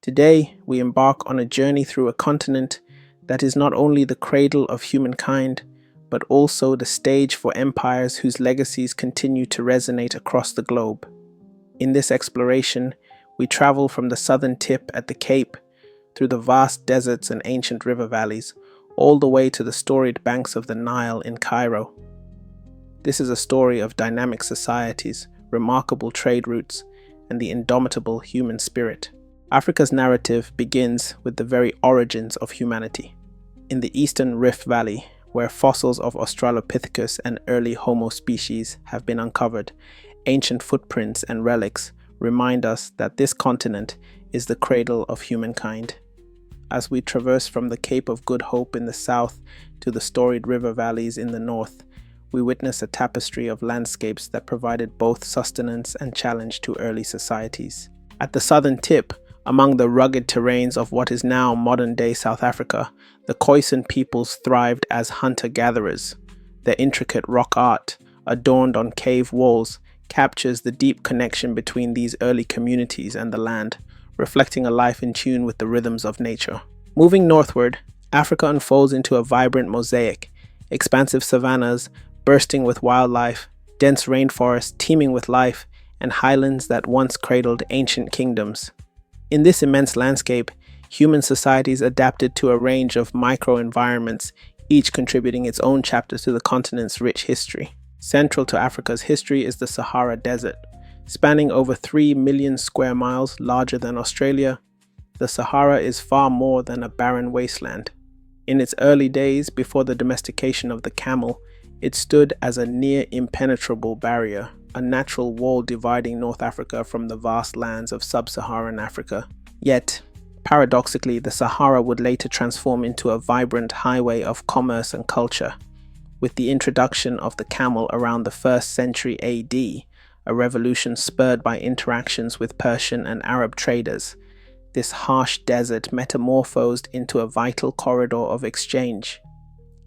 Today, we embark on a journey through a continent that is not only the cradle of humankind, but also the stage for empires whose legacies continue to resonate across the globe. In this exploration, we travel from the southern tip at the Cape, through the vast deserts and ancient river valleys, all the way to the storied banks of the Nile in Cairo. This is a story of dynamic societies, remarkable trade routes, and the indomitable human spirit. Africa's narrative begins with the very origins of humanity. In the eastern Rift Valley, where fossils of Australopithecus and early Homo species have been uncovered, ancient footprints and relics remind us that this continent is the cradle of humankind. As we traverse from the Cape of Good Hope in the south to the storied river valleys in the north, we witness a tapestry of landscapes that provided both sustenance and challenge to early societies. At the southern tip, among the rugged terrains of what is now modern-day South Africa, the Khoisan peoples thrived as hunter-gatherers. Their intricate rock art, adorned on cave walls, captures the deep connection between these early communities and the land, reflecting a life in tune with the rhythms of nature. Moving northward, Africa unfolds into a vibrant mosaic, expansive savannas bursting with wildlife, dense rainforests teeming with life, and highlands that once cradled ancient kingdoms. In this immense landscape, human societies adapted to a range of microenvironments, each contributing its own chapter to the continent's rich history. Central to Africa's history is the Sahara Desert. Spanning over 3 million square miles, larger than Australia, the Sahara is far more than a barren wasteland. In its early days, before the domestication of the camel, it stood as a near impenetrable barrier, a natural wall dividing North Africa from the vast lands of sub-Saharan Africa. Yet, paradoxically, the Sahara would later transform into a vibrant highway of commerce and culture. With the introduction of the camel around the 1st century AD, a revolution spurred by interactions with Persian and Arab traders, this harsh desert metamorphosed into a vital corridor of exchange.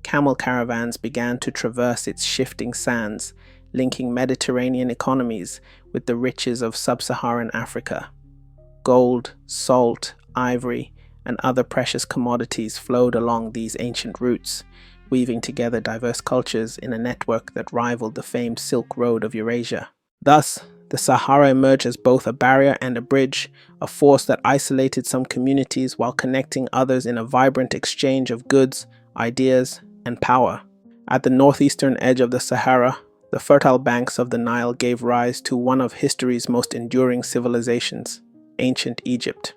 Camel caravans began to traverse its shifting sands, linking Mediterranean economies with the riches of sub-Saharan Africa. Gold, salt, ivory, and other precious commodities flowed along these ancient routes, weaving together diverse cultures in a network that rivaled the famed Silk Road of Eurasia. Thus, the Sahara emerged as both a barrier and a bridge, a force that isolated some communities while connecting others in a vibrant exchange of goods, ideas, and power. At the northeastern edge of the Sahara, the fertile banks of the Nile gave rise to one of history's most enduring civilizations, ancient Egypt.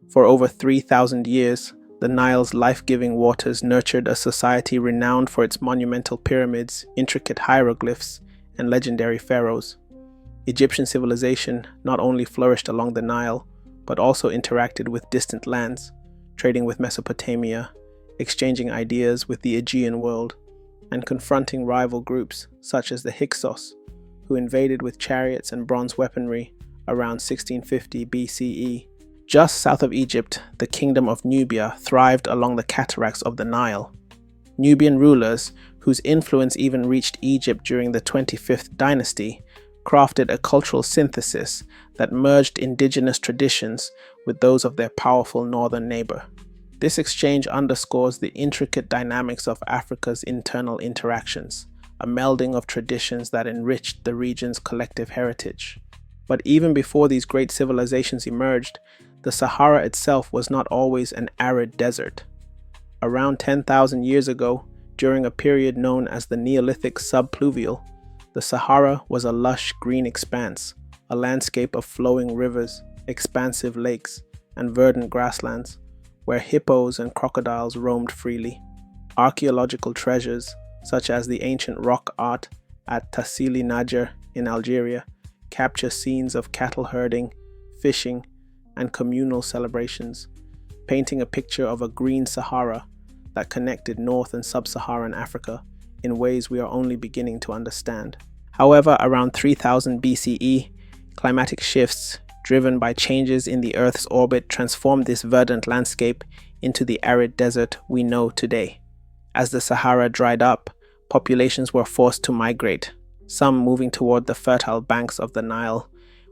For over 3,000 years, the Nile's life-giving waters nurtured a society renowned for its monumental pyramids, intricate hieroglyphs, and legendary pharaohs. Egyptian civilization not only flourished along the Nile, but also interacted with distant lands, trading with Mesopotamia, exchanging ideas with the Aegean world, and confronting rival groups such as the Hyksos, who invaded with chariots and bronze weaponry around 1650 BCE. Just south of Egypt, the Kingdom of Nubia thrived along the cataracts of the Nile. Nubian rulers, whose influence even reached Egypt during the 25th dynasty, crafted a cultural synthesis that merged indigenous traditions with those of their powerful northern neighbor. This exchange underscores the intricate dynamics of Africa's internal interactions, a melding of traditions that enriched the region's collective heritage. But even before these great civilizations emerged, the Sahara itself was not always an arid desert. Around 10,000 years ago, during a period known as the Neolithic subpluvial, the Sahara was a lush green expanse, a landscape of flowing rivers, expansive lakes, and verdant grasslands, where hippos and crocodiles roamed freely. Archaeological treasures, such as the ancient rock art at Tassili Najer in Algeria, capture scenes of cattle herding, fishing, and communal celebrations, painting a picture of a green Sahara that connected North and Sub-Saharan Africa in ways we are only beginning to understand. However, around 3000 BCE, climatic shifts driven by changes in the Earth's orbit transformed this verdant landscape into the arid desert we know today. As the Sahara dried up, populations were forced to migrate, some moving toward the fertile banks of the Nile,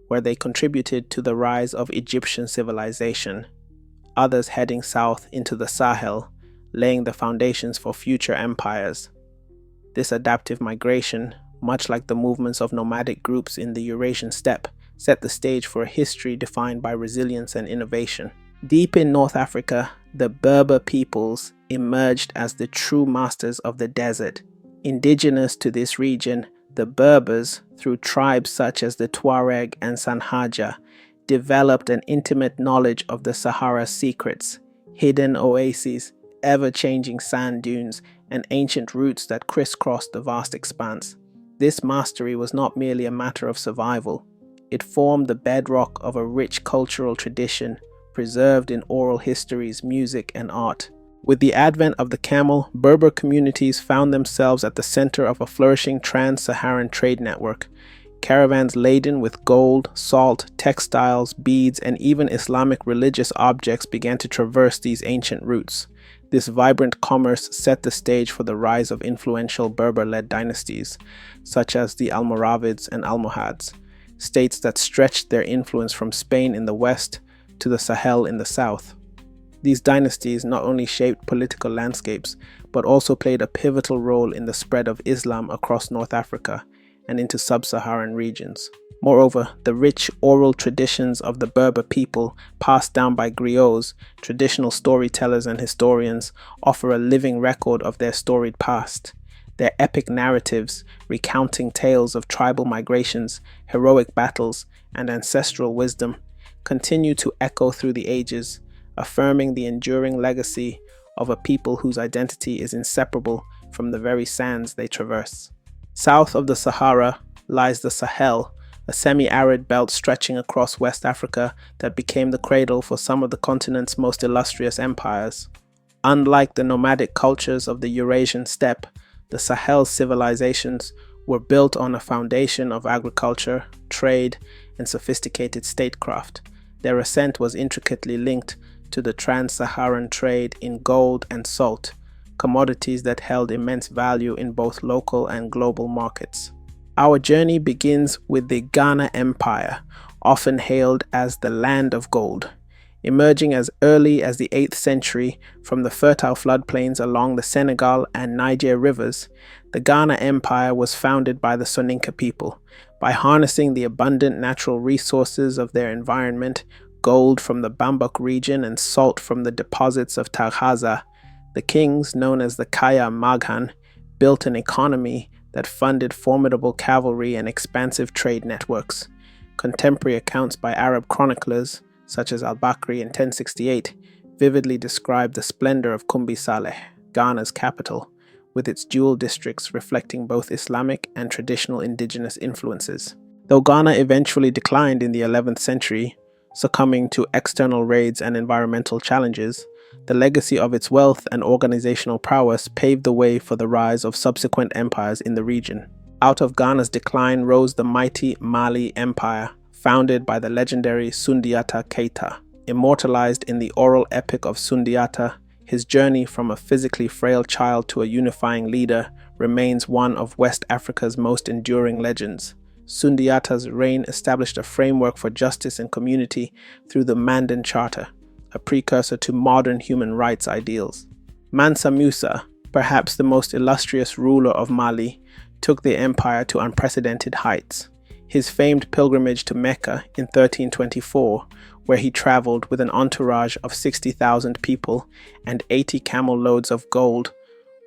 where they contributed to the rise of Egyptian civilization, others heading south into the Sahel, laying the foundations for future empires. This adaptive migration, much like the movements of nomadic groups in the Eurasian steppe, set the stage for a history defined by resilience and innovation. Deep in North Africa, the Berber peoples emerged as the true masters of the desert. Indigenous to this region, the Berbers, through tribes such as the Tuareg and Sanhaja, developed an intimate knowledge of the Sahara's secrets, hidden oases, ever-changing sand dunes, and ancient routes that crisscrossed the vast expanse. This mastery was not merely a matter of survival. It formed the bedrock of a rich cultural tradition, preserved in oral histories, music, and art. With the advent of the camel, Berber communities found themselves at the center of a flourishing trans-Saharan trade network. Caravans laden with gold, salt, textiles, beads, and even Islamic religious objects began to traverse these ancient routes. This vibrant commerce set the stage for the rise of influential Berber-led dynasties, such as the Almoravids and Almohads, states that stretched their influence from Spain in the west to the Sahel in the south. These dynasties not only shaped political landscapes, but also played a pivotal role in the spread of Islam across North Africa and into sub-Saharan regions. Moreover, the rich oral traditions of the Berber people, passed down by griots, traditional storytellers and historians, offer a living record of their storied past. Their epic narratives, recounting tales of tribal migrations, heroic battles, and ancestral wisdom, continue to echo through the ages, affirming the enduring legacy of a people whose identity is inseparable from the very sands they traverse. South of the Sahara lies the Sahel, a semi-arid belt stretching across West Africa that became the cradle for some of the continent's most illustrious empires. Unlike the nomadic cultures of the Eurasian steppe, the Sahel's civilizations were built on a foundation of agriculture, trade, and sophisticated statecraft. Their ascent was intricately linked to the trans-Saharan trade in gold and salt, commodities that held immense value in both local and global markets. Our journey begins with the Ghana Empire, often hailed as the Land of Gold. Emerging as early as the 8th century from the fertile floodplains along the Senegal and Niger rivers, the Ghana Empire was founded by the Soninka people. By harnessing the abundant natural resources of their environment, gold from the Bambuk region and salt from the deposits of Taghaza, the kings, known as the Kaya Maghan, built an economy that funded formidable cavalry and expansive trade networks. Contemporary accounts by Arab chroniclers, such as al-Bakri in 1068, vividly describe the splendor of Kumbi Saleh, Ghana's capital, with its dual districts reflecting both Islamic and traditional indigenous influences. Though Ghana eventually declined in the 11th century, succumbing to external raids and environmental challenges, the legacy of its wealth and organizational prowess paved the way for the rise of subsequent empires in the region. Out of Ghana's decline rose the mighty Mali Empire, founded by the legendary Sundiata Keita. Immortalized in the oral epic of Sundiata, his journey from a physically frail child to a unifying leader remains one of West Africa's most enduring legends. Sundiata's reign established a framework for justice and community through the Mandan Charter, a precursor to modern human rights ideals. Mansa Musa, perhaps the most illustrious ruler of Mali, took the empire to unprecedented heights. His famed pilgrimage to Mecca in 1324, where he traveled with an entourage of 60,000 people and 80 camel loads of gold,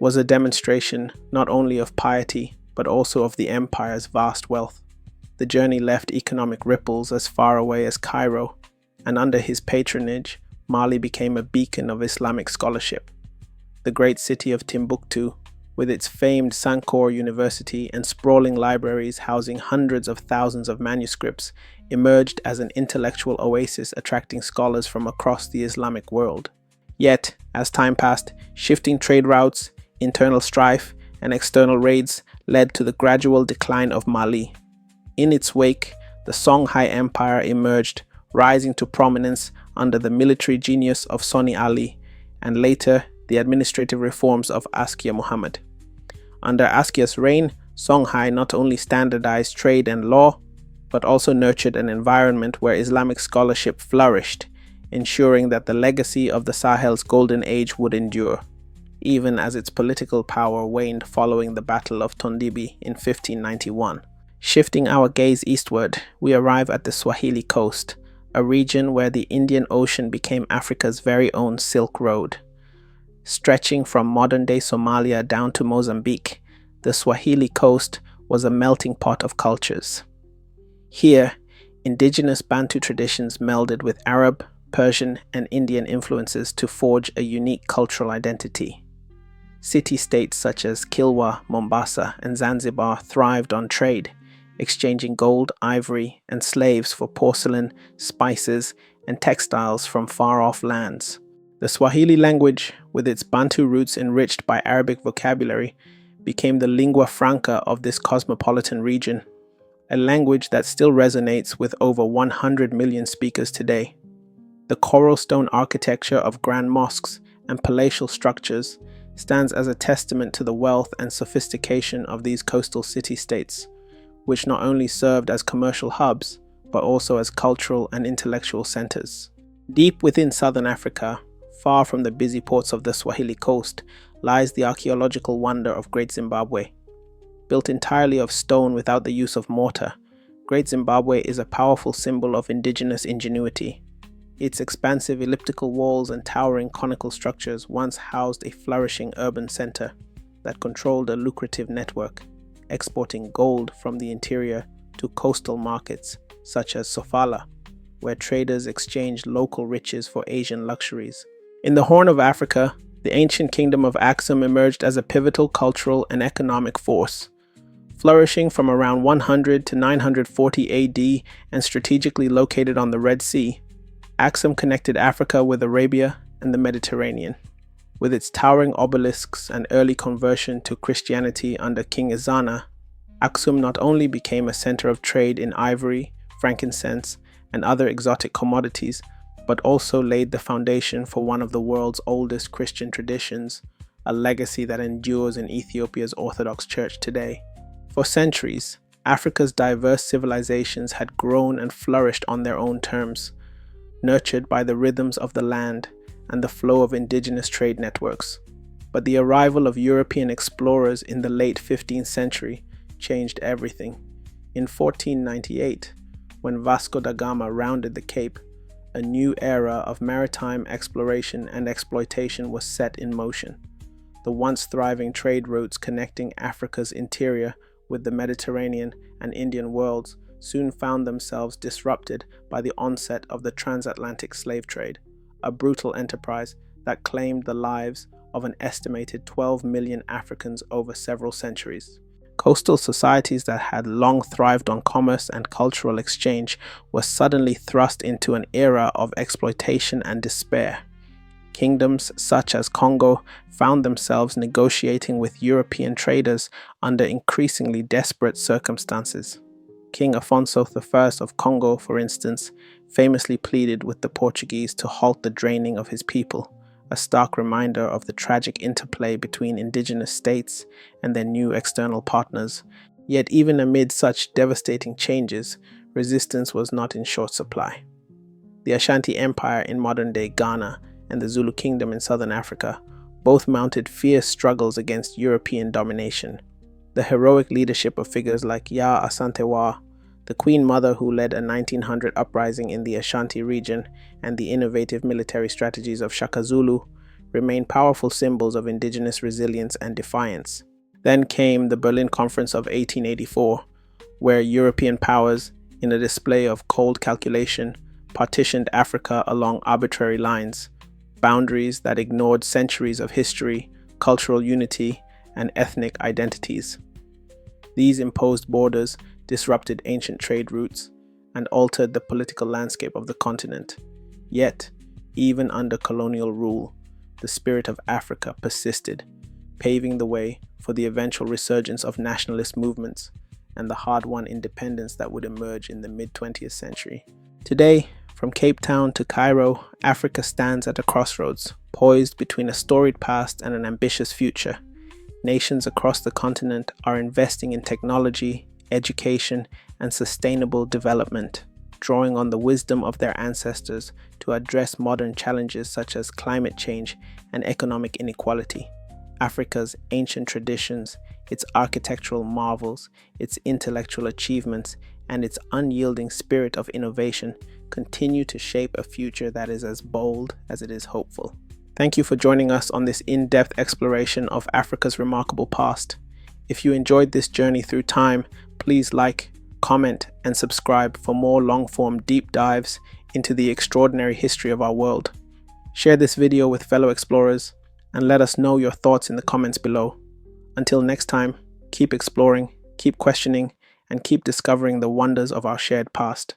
was a demonstration not only of piety but also of the empire's vast wealth. The journey left economic ripples as far away as Cairo, and under his patronage, Mali became a beacon of Islamic scholarship. The great city of Timbuktu, with its famed Sankore University and sprawling libraries housing hundreds of thousands of manuscripts, emerged as an intellectual oasis attracting scholars from across the Islamic world. Yet, as time passed, shifting trade routes, internal strife, and external raids led to the gradual decline of Mali. In its wake, the Songhai Empire emerged, rising to prominence under the military genius of Soni Ali, and later the administrative reforms of Askia Muhammad. Under Askia's reign, Songhai not only standardized trade and law, but also nurtured an environment where Islamic scholarship flourished, ensuring that the legacy of the Sahel's golden age would endure, even as its political power waned following the Battle of Tondibi in 1591. Shifting our gaze eastward, we arrive at the Swahili coast, a region where the Indian Ocean became Africa's very own Silk Road. Stretching from modern-day Somalia down to Mozambique, the Swahili coast was a melting pot of cultures. Here, indigenous Bantu traditions melded with Arab, Persian, and Indian influences to forge a unique cultural identity. City-states such as Kilwa, Mombasa, and Zanzibar thrived on trade, exchanging gold, ivory, and slaves for porcelain, spices, and textiles from far-off lands. The Swahili language, with its Bantu roots enriched by Arabic vocabulary, became the lingua franca of this cosmopolitan region, a language that still resonates with over 100 million speakers today. The coral stone architecture of grand mosques and palatial structures stands as a testament to the wealth and sophistication of these coastal city-states, which not only served as commercial hubs, but also as cultural and intellectual centers. Deep within southern Africa, far from the busy ports of the Swahili coast, lies the archaeological wonder of Great Zimbabwe. Built entirely of stone without the use of mortar, Great Zimbabwe is a powerful symbol of indigenous ingenuity. Its expansive elliptical walls and towering conical structures once housed a flourishing urban center that controlled a lucrative network, exporting gold from the interior to coastal markets such as Sofala, where traders exchanged local riches for Asian luxuries. In the Horn of Africa, the ancient kingdom of Axum emerged as a pivotal cultural and economic force. Flourishing from around 100 to 940 AD and strategically located on the Red Sea, Axum connected Africa with Arabia and the Mediterranean. With its towering obelisks and early conversion to Christianity under King Ezana, Axum not only became a center of trade in ivory, frankincense, and other exotic commodities, but also laid the foundation for one of the world's oldest Christian traditions, a legacy that endures in Ethiopia's Orthodox Church today. For centuries, Africa's diverse civilizations had grown and flourished on their own terms, nurtured by the rhythms of the land and the flow of indigenous trade networks. But the arrival of European explorers in the late 15th century changed everything. In 1498, when Vasco da Gama rounded the Cape, a new era of maritime exploration and exploitation was set in motion. The once thriving trade routes connecting Africa's interior with the Mediterranean and Indian worlds soon found themselves disrupted by the onset of the transatlantic slave trade, a brutal enterprise that claimed the lives of an estimated 12 million Africans over several centuries. Coastal societies that had long thrived on commerce and cultural exchange were suddenly thrust into an era of exploitation and despair. Kingdoms such as Congo found themselves negotiating with European traders under increasingly desperate circumstances. King Afonso I of Congo, for instance, famously pleaded with the Portuguese to halt the draining of his people, a stark reminder of the tragic interplay between indigenous states and their new external partners. Yet even amid such devastating changes, resistance was not in short supply. The Ashanti Empire in modern-day Ghana and the Zulu Kingdom in southern Africa both mounted fierce struggles against European domination. The heroic leadership of figures like Ya Asantewa, the Queen Mother who led a 1900 uprising in the Ashanti region, and the innovative military strategies of Shaka Zulu remain powerful symbols of indigenous resilience and defiance. Then came the Berlin Conference of 1884, where European powers, in a display of cold calculation, partitioned Africa along arbitrary lines, boundaries that ignored centuries of history, cultural unity, and ethnic identities. These imposed borders disrupted ancient trade routes and altered the political landscape of the continent. Yet, even under colonial rule, the spirit of Africa persisted, paving the way for the eventual resurgence of nationalist movements and the hard-won independence that would emerge in the mid-20th century. Today, from Cape Town to Cairo, Africa stands at a crossroads, poised between a storied past and an ambitious future. Nations across the continent are investing in technology, education, and sustainable development, drawing on the wisdom of their ancestors to address modern challenges such as climate change and economic inequality. Africa's ancient traditions, its architectural marvels, its intellectual achievements, and its unyielding spirit of innovation continue to shape a future that is as bold as it is hopeful. Thank you for joining us on this in-depth exploration of Africa's remarkable past. If you enjoyed this journey through time, please like, comment, and subscribe for more long-form deep dives into the extraordinary history of our world. Share this video with fellow explorers and let us know your thoughts in the comments below. Until next time, keep exploring, keep questioning, and keep discovering the wonders of our shared past.